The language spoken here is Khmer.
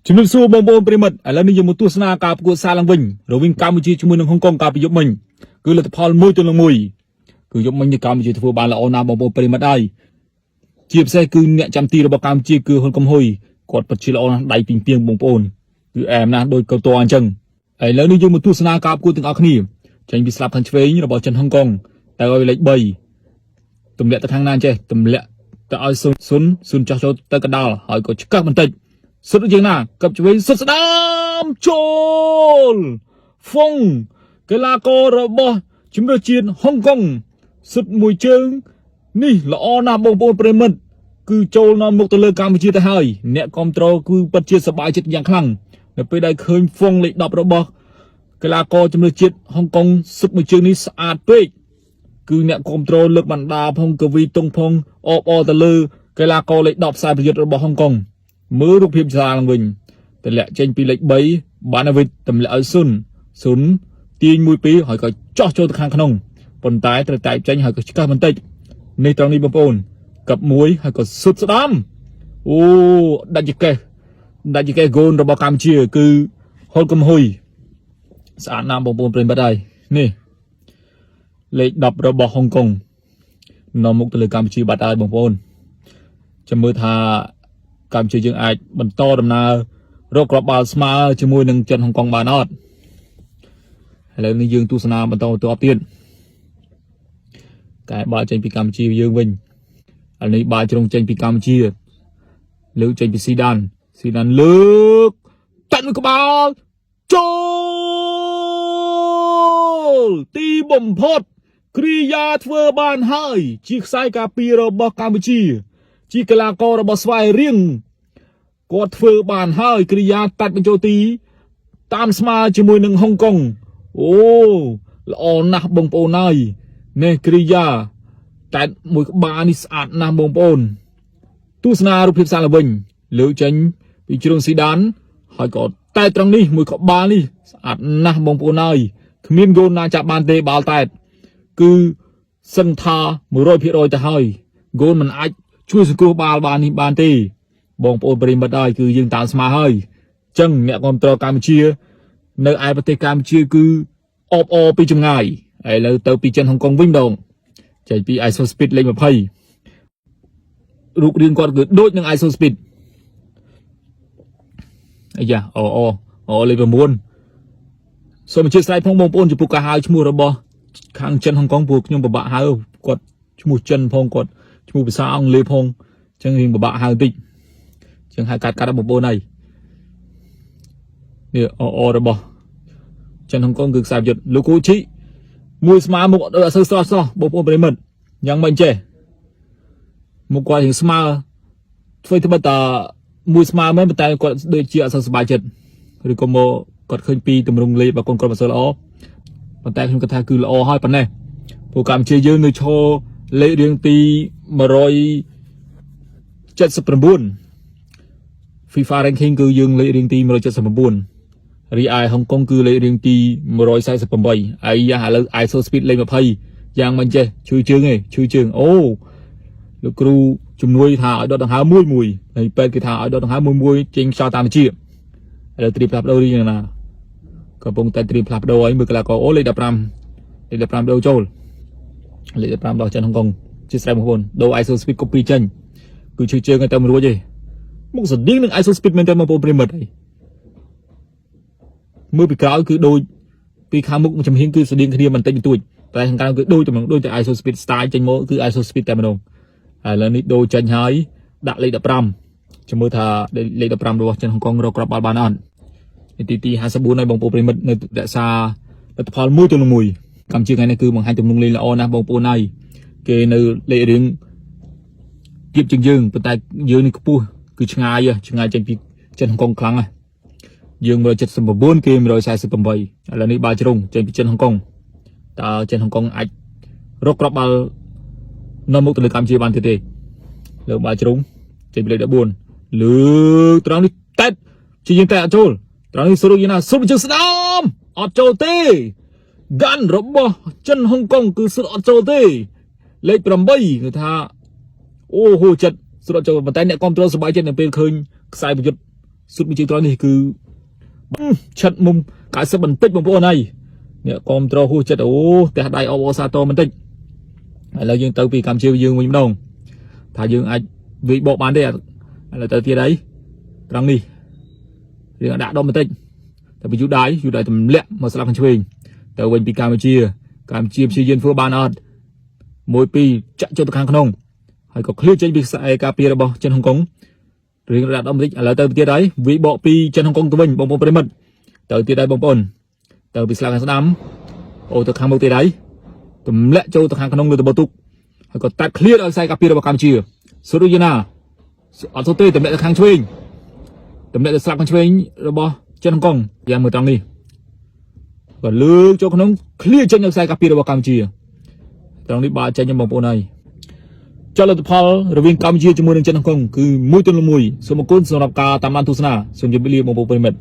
ជំរាបសួរបងប្អូនប្រិមិត្តឥឡូវនេះយើងមកទស្សនាការប្រកួតសារឡើងវិញរវាងកម្ពុជាជាមួយនឹងហុងកុងកាលពីយប់មិញគឺលទ្ធផល1-1គឺយប់មិញនេះកម្ពុជាធ្វើបានល្អណាស់បងប្អូនប្រិមិត្តហើយជាពិសេសគឺអ្នកចាំទីរបស់កម្ពុជាគឺហ៊ុនកំហ៊ុយគាត់ពិតជាល្អណាស់ដៃពីងពីងបងប្អូនគឺអែមណាស់ដោយកោតអញ្ចឹងឥឡូវនេះយើងមកទស្សនាការប្រកួតទាំងអស់គ្នាចេញពីស្លាប់ខាងឆ្វេងរបស់ចិនហុងកុងតែឲ្យលេខ3ទម្លាក់ទៅខាងណាចេះទម្លាក់ទៅឲ្យស៊ុនចោះចូលទៅកណ្ដាលហើយក៏ឆ្កឹះបន្តិចសុទ្ធជាងណាកັບឆ្វេងសុទ្ធស្ដាមចូលហ្វុងកីឡាកររបស់ជំនឿជាតិហុងកុងសុទ្ធមួយជើងនេះល្អណាស់បងប្អូនប្រិមិត្តគឺចូលនាំមុខទៅលើកម្ពុជាទៅហើយអ្នកគ្រប់គ្រងគឺពិតជាសប្បាយចិត្តយ៉ាងខ្លាំងនៅពេលដែលឃើញហ្វុងលេខ10របស់កីឡាករជំនឿជាតិហុងកុងសុទ្ធមួយជើងនេះស្អាតពេកគឺអ្នកគ្រប់គ្រងលើកបណ្ដាផងកវីតុងផងអបអរទៅលើកីឡាករលេខ10ខ្សែប្រយុទ្ធរបស់ហុងកុងមើលរូបភាពឆ្លាឡើងវិញទម្លាក់ចេញពីលេខ3បានវិតទម្លាក់ឲ្យស៊ុនទាញ1-2ហើយក៏ចោះចូលទៅខាងក្នុងប៉ុន្តែត្រូវតែចេញហើយក៏ឆ្កឹះបន្តិចនេះត្រង់នេះបងប្អូនកັប1ហើយក៏សុទ្ធស្ដាមអូដាច់ចកេះហ្គោលរបស់កម្ពុជាគឺហ៊ុនកំហ៊ុយស្អាតណាស់បងប្អូនប្រិយមិត្តហើយនេះលេខ10របស់ហុងកុងនាំមុខទៅលើកម្ពុជាបាត់ហើយបងប្អូនចាំមើលថាកម្ពុជាយើងអាចបន្តដំណើររកគ្រាប់បាល់ស្មើជាមួយនឹងចិនហុងកុងបានអត់ឥឡូវនេះយើងទស្សនាបន្តទៀតតែបាល់ចេញពីកម្ពុជាយើងវិញឥឡូវនេះបាល់ជ្រុងចេញពីកម្ពុជាលើកចេញពីស៊ីដានលើកតាត់មួយក្បាលចូលទីបំផុតគ្រាយាធ្វើបានហើយជាខ្សែការពាររបស់កម្ពុជាជាកីឡាកររបស់ស្វាយរៀងគាត់ធ្វើបានហើយគ្រាយាតាត់បញ្ចូលទីតាមស្មើជាមួយនឹងហុងកុងអូល្អណាស់បងប្អូនហើយនេះគ្រាយាតាត់មួយក្បាលនេះស្អាតណាស់បងប្អូនទស្សនារូបភាពសារឡើងវិញលើកចេញពីជ្រុងស៊ីដានហើយក៏តែត្រង់នេះមួយក្បាលនេះស្អាតណាស់បងប្អូនហើយគ្មានហ្គោលណាចាប់បានទេបាល់តែគឺសឹងថា 100% ទៅហើយហ្គោលមិនអាចជួយសង្គ្រោះបាល់បាននេះបានទេបងប្អូនប្រិមិត្តហើយគឺយើងតាមស្មើហើយអញ្ចឹងអ្នកគ្រប់គ្រងកម្ពុជានៅឯប្រទេសកម្ពុជាគឺអបអរពីចម្ងាយឥឡូវទៅពីចិនហុងកុងវិញដងចេញពី ISO Speed លេខ20រូបរាងគាត់គឺដូចនឹង ISO Speed អាយ៉ាលេខ9សូមអញ្ជើញស្ដាយផងបងប្អូនចំពោះការហៅឈ្មោះរបស់ខាងចិនហុងកុងពួកខ្ញុំពិបាកហៅគាត់ឈ្មោះចិនផងគាត់ឈ្មោះភាសាអង់គ្លេសផងអញ្ចឹងរៀងពិបាកហៅបន្តិចអញ្ចឹងហៅកាត់បងប្អូនហើយនេះរបស់ចិនហុងកុងគឺខ្សែប្រយុទ្ធលោកគូឈីមួយស្មើមុខដោយអត់សូវស្រស់បងប្អូនប្រិមិត្តយ៉ាងមិនចេះមុខគាត់រៀងស្មើធ្វើត្បិតតែមួយស្មើមែនប៉ុន្តែគាត់ដូចជាអត់សូវសប្បាយចិត្តឬក៏មកគាត់ឃើញពីទម្រង់លេខរបស់កូនគាត់មិនសូវល្អប៉ុន្តែខ្ញុំគិតថាគឺល្អហើយប៉ុណ្ណេះពួកកម្ពុជាយើងនៅឈរលេខរៀងទី179 FIFA ranking គឺយើងលេខរៀងទី179រីឯហុងកុងគឺលេខរៀងទី148ហើយឥឡូវ ISO Speed លេខ20យ៉ាងមិនចេះជួយជើងអូលោកគ្រូជំនួយថាឲ្យដកដង្ហើមមួយហើយពេទ្យគេថាឲ្យដកដង្ហើមមួយចេញខ្យល់តាមជាឥឡូវត្រៀមផ្លាស់ប្ដូររីយ៉ាងណាកំពុងតែត្រៀមផ្លាស់ប្ដូរឲ្យមើលកីឡាករអូលេខ15ដូរចូលលេខ15ដល់ចិនហុងកុងជាស្រ័យបងប្អូនដូរ ISO Speed copy ចេញគឺជួយជើងឲ្យតែមិនរួចទេមុខស្តៀងនឹង ISO Speed មែនតើបងប្អូនប្រិមិត្តហើយមើលពីក្រោយគឺដូចពីខាងមុខចំហៀងគឺស្តៀងគ្នាបន្តិចបន្តួចតែខាងក្រៅគឺដូចតែ ISO Speed style ចេញមកគឺ ISO Speed តែម្ដងហើយឥឡូវនេះដូរចេញហើយដាក់លេខ15ចាំមើលថាលេខ15របស់ចិនហុងកុងរកគ្រាប់បាល់បានអត់ទី54ហើយបងប្អូនប្រិមិត្តនៅរក្សាលទ្ធផល1-1កម្ពុជាថ្ងៃនេះគឺបង្ហាញទំនុកលេងល្អណាស់បងប្អូនហើយគេនៅលេខរៀងទៀបជាងយើងប៉ុន្តែយើងនេះខ្ពស់គឺឆ្ងាយចេញពីចិនហុងកុងខ្លាំងណាស់យើង179គេ148ឥឡូវនេះបាល់ជ្រុងចេញពីចិនហុងកុងតើចិនហុងកុងអាចរកគ្រាប់បាល់នាំមុខទៅលើកម្ពុជាបានទេលើបាល់ជ្រុងចេញពីលេខ14លើត្រង់នេះតែជាយើងតែអត់ចូលត្រង់នេះស្រួលយ៉ាងណាសុំជើងស្ដាមអត់ចូលទេហ្គាន់របស់ចិនហុងកុងគឺស្រួលអត់ចូលទេលេខ8គឺថាអូហូចិត្តស្រួលចូលប៉ុន្តែអ្នកគ្រប់គ្រងសប្បាយចិត្តនៅពេលឃើញខ្សែប្រយុទ្ធ สุดมีจริงตอนนี้คือชัดมุมกายสบันติดบางพวกnàyเนี่ยคอมโตรหูจัดโอ้แต่ได้ออซาโตมันติดแล้วยังเติมปีกำเชียวยังวิ่งดงถ้ายังไอ้vị bộ bán đây là từ kia đấy răng đi thì đã đo một tích tại vì chú đái tầm lẹ mà sao làm chơi từ bên pi Campuchia xây dựng phố ban art mỗi pi chạy cho hàng không hay có clear trên bị sai Campuchia bao trên Hồng Kông riêng đã đo một tích là từ kia đấy vị bộ pi trên Hồng Kông từ bên bông bông mật từ kia đây bông bồn từ bị sao làm sao đám ô từ hàng bông kia đấy tầm lẹ cho từ hàng không từ bầu tục hay có tắt clear ở sai Campuchia bao Campuchia số đôi na ở số tây tầm lệ khang chuyên tầm lệ sạc khang chuyên rồi bo chân Hồng Kông yang mười trăng đi còn lừa cho nó clear chân được sai Campuchia bao Campuchia trăng đi ba chân trong vòng bộ này cho là Paul rồi viên Campuchia cho mười chân Hồng Kông cứ mũi tên là mũi số một côn số nạp ca tam an thu sana số chuẩn bị liệt một bộ bên mệt